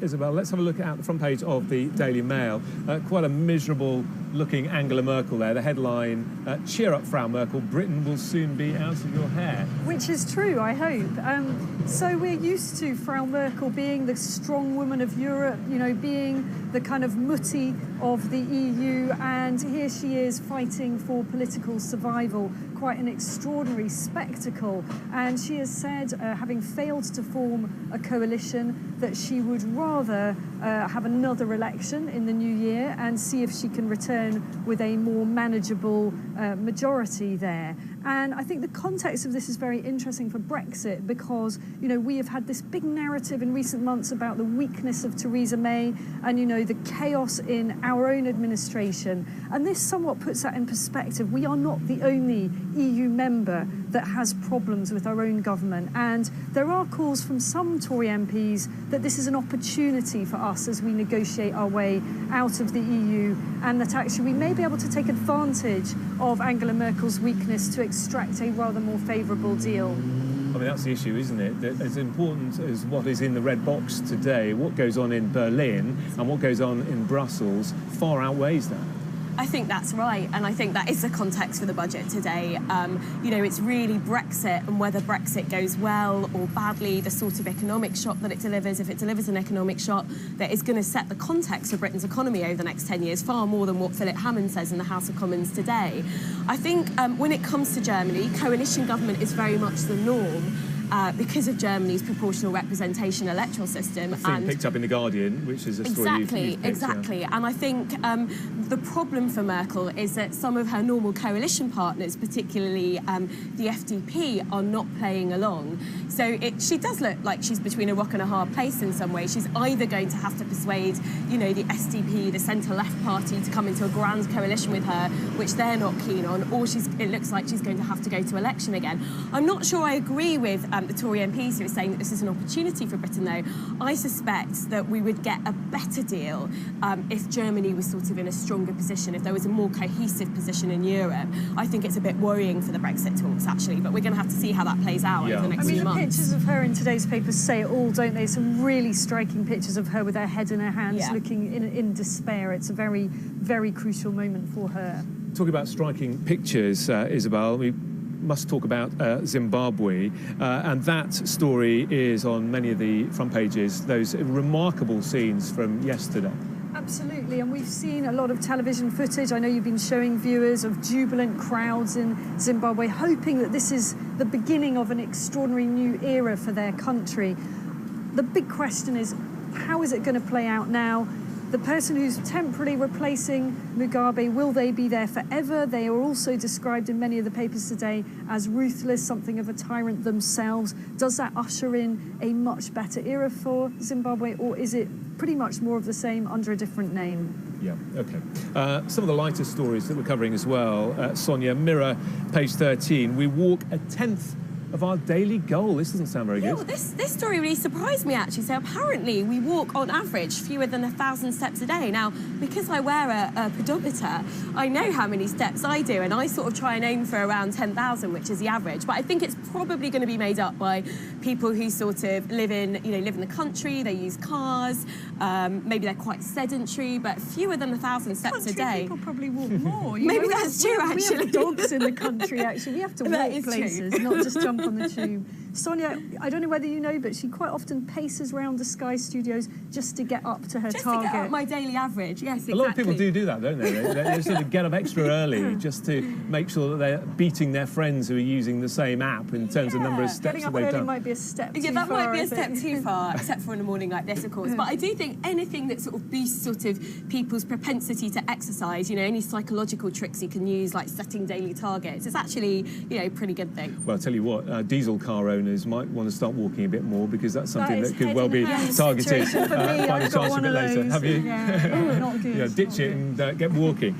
Isabel, let's have a look at the front page of the Daily Mail. Quite a miserable-looking Angela Merkel there. The headline, "Cheer up, Frau Merkel, Britain will soon be out of your hair." Which is true, I hope. So we're used to Frau Merkel being the strong woman of Europe, you know, being the kind of mutti of the EU, and here she is fighting for political survival. Quite an extraordinary spectacle. And she has said, having failed to form a coalition, that she would rather have another election in the new year and see if she can return with a more manageable majority there. And I think the context of this is very interesting for Brexit because, you know, we have had this big narrative in recent months about the weakness of Theresa May and, you know, the chaos in our own administration. And this somewhat puts that in perspective. We are not the only EU member that has problems with our own government. And there are calls from some Tory MPs that this is an opportunity for us as we negotiate our way out of the EU, and that actually we may be able to take advantage of Angela Merkel's weakness to extract a rather more favourable deal. I mean, that's the issue, isn't it? That as important as what is in the red box today, what goes on in Berlin and what goes on in Brussels far outweighs that. I think that's right, and I think that is the context for the budget today. You know, it's really Brexit and whether Brexit goes well or badly, the sort of economic shock that it delivers. If it delivers an economic shock that is going to set the context for Britain's economy over the next 10 years, far more than what Philip Hammond says in the House of Commons today. I think when it comes to Germany, coalition government is very much the norm. Because of Germany's proportional representation electoral system. And picked up in The Guardian, which is a story you've picked, Exactly. And I think the problem for Merkel is that some of her normal coalition partners, particularly the FDP, are not playing along. So she does look like she's between a rock and a hard place in some ways. She's either going to have to persuade, you know, the SDP, the centre-left party, to come into a grand coalition with her, which they're not keen on, or it looks like she's going to have to go to election again. I'm not sure I agree with the Tory MPs who are saying that this is an opportunity for Britain, though. I suspect that we would get a better deal if Germany was sort of in a stronger position, if there was a more cohesive position in Europe. I think it's a bit worrying for the Brexit talks, actually, but we're going to have to see how that plays out over the next few months. The pictures of her in today's papers say it all, don't they? Some really striking pictures of her with her head in her hands, looking in despair. It's a very, very crucial moment for her. Talking about striking pictures, Isabel, we must talk about Zimbabwe, and that story is on many of the front pages, those remarkable scenes from yesterday. Absolutely, and we've seen a lot of television footage. I know you've been showing viewers of jubilant crowds in Zimbabwe, hoping that this is the beginning of an extraordinary new era for their country. The big question is, how is it going to play out now? The person who's temporarily replacing Mugabe, will they be there forever? They are also described in many of the papers today as ruthless, something of a tyrant themselves. Does that usher in a much better era for Zimbabwe, or is it pretty much more of the same under a different name? Yeah, OK. Some of the lighter stories that we're covering as well. Sonia, Mirror, page 13. We walk a tenth of our daily goal. This doesn't sound very good. Well, this story really surprised me, actually. So apparently we walk on average fewer than 1,000 steps a day. Now, because I wear a pedometer, I know how many steps I do, and I sort of try and aim for around 10,000, which is the average. But I think it's probably going to be made up by people who sort of live in the country. They use cars. Maybe they're quite sedentary, but fewer than 1,000 steps a day. People probably walk more. Maybe that's true, actually. We have dogs in the country, actually. We have to walk places, not just jump on the tube. Sonia, I don't know whether you know, but she quite often paces around the Sky Studios just to get up to her target. To get up my daily average, yes, exactly. A lot of people do that, don't they? They sort of get up extra early just to make sure that they're beating their friends who are using the same app in terms of number of steps that they've done. Getting up early might be a step too far. Yeah, that might be a step too far, except for in a morning like this, of course. But I do think anything that sort of boosts sort of people's propensity to exercise, any psychological tricks you can use, like setting daily targets, it's actually, a pretty good thing. Well, I'll tell you what, diesel car owners might want to start walking a bit more, because that's something that could well be targeted by the chance a bit later. Have you? Yeah. Not good. Ditch it and get walking.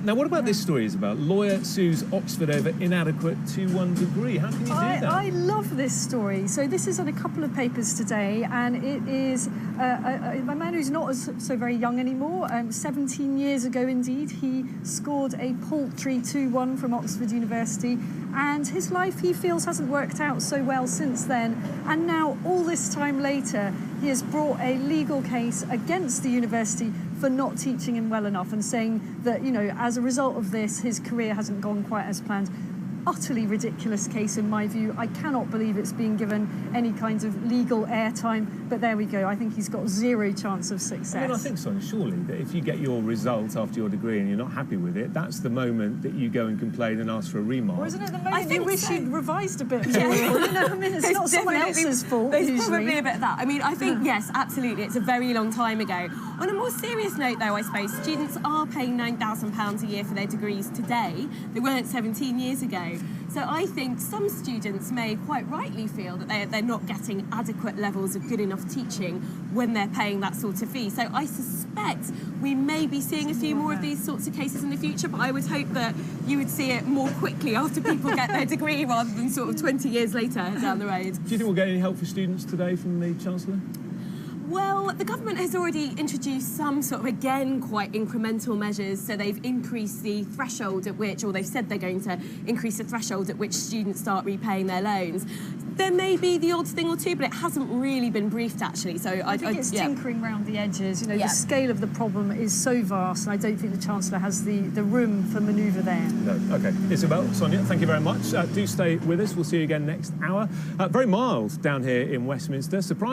Now, what about this story, Isabel? Lawyer sues Oxford over inadequate 2-1 degree. How can you do that? I love this story. So this is on a couple of papers today, and it is a man who's not so very young anymore. 17 years ago, indeed, he scored a paltry 2-1 from Oxford University, and his life, he feels, hasn't worked out so well since then. And now, all this time later, he has brought a legal case against the university for not teaching him well enough, and saying that, you know, as a result of this, his career hasn't gone quite as planned. Utterly ridiculous case in my view. I cannot believe it's being given any kind of legal airtime, but there we go. I think he's got zero chance of success. I mean, I think, Sonia, surely that if you get your result after your degree and you're not happy with it, that's the moment that you go and complain and ask for a remark. Or isn't it the moment you wish you'd revised a bit more? Yeah. You know, I mean, it's not someone else's fault. There's usually. probably a bit of that. I mean, I think, yes, absolutely, it's a very long time ago. On a more serious note, though, I suppose, students are paying £9,000 a year for their degrees today. They weren't 17 years ago. So I think some students may quite rightly feel that they're not getting adequate levels of good enough teaching when they're paying that sort of fee. So I suspect we may be seeing a few more of these sorts of cases in the future, but I would hope that you would see it more quickly after people get their degree rather than sort of 20 years later down the road. Do you think we'll get any help for students today from the Chancellor? Well, the government has already introduced some sort of, again, quite incremental measures. So they've increased the threshold at which, or they've said they're going to increase the threshold at which students start repaying their loans. There may be the odd thing or two, but it hasn't really been briefed, actually. So I think it's tinkering around the edges. You know, the scale of the problem is so vast, and I don't think the Chancellor has the room for manoeuvre there. No. OK. Isabel, Sonia, thank you very much. Do stay with us. We'll see you again next hour. Very mild down here in Westminster. Surprise.